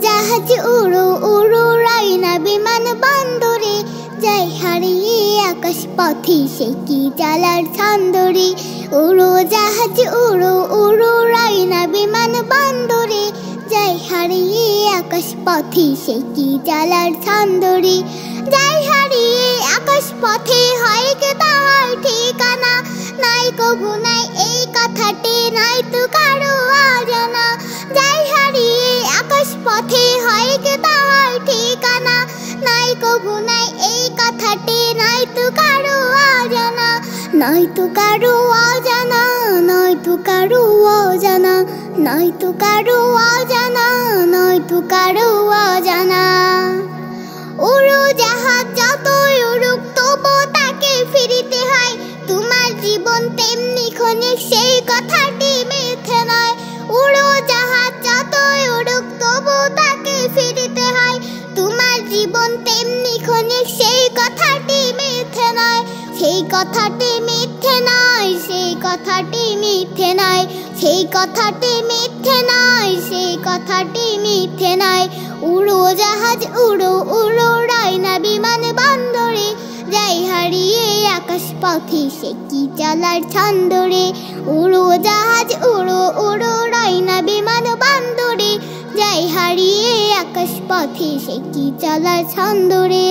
জাহাজ উড়ো উড়ো রাইনা বিমান বন্দরে যাই হারিয়ে আকাশ পথে সে কি জ্বালার ছন্দরে। উড়ো জাহাজ উড়ো উড়ো রাইনা বিমান বন্দরে যাই হারিয়ে আকাশ পথে সে কি জ্বালার ছন্দরে। যাই হারিয়ে আকাশ পথে হয় কে তার ঠিকানা, নাই কবু নাই এই কথাটি নাই তো কারো অজানা। যাই হারিয়ে আকাশ পথে হয় কে তার ঠিকানা, নাই কবু নাই এই কথাটি নাই তো কারো অজানা। নাই তো কারো অজানা, নাই তো কারো অজানা, নাই তো কারো অজানা, নাই তো কারো অজানা। উড়ো জাহাজ যতই উড়ুক তবু তাকে ফিরিতে হয়, তোমার জীবন তেমনি ক্ষণিক সেই কথাটি মিথ্যে নয়। উড়ো জাহাজ যতই উড়ুক তবু তাকে ফিরিতে হয়, তোমার জীবন তেমনি ক্ষণিক সেই কথাটি মিথ্যে নয়। সেই কথাটি মিথ্যে নয়, সেই কথাটি মিথ্যে নয়, সেই কথাটি মিথ্যে নয়, সেই কথাটি মিথ্যে নয়। উড়ো জাহাজ উড়ো উড়ো রাইনা বিমান বন্দরে যাই হারিয়ে আকাশ পথে সে কি জ্বালার ছন্দরে। উড়ো জাহাজ উড়ো উড়ো রাইনা বিমান বন্দরে যাই হারিয়ে আকাশ পথে সে কি জ্বালার ছন্দরে।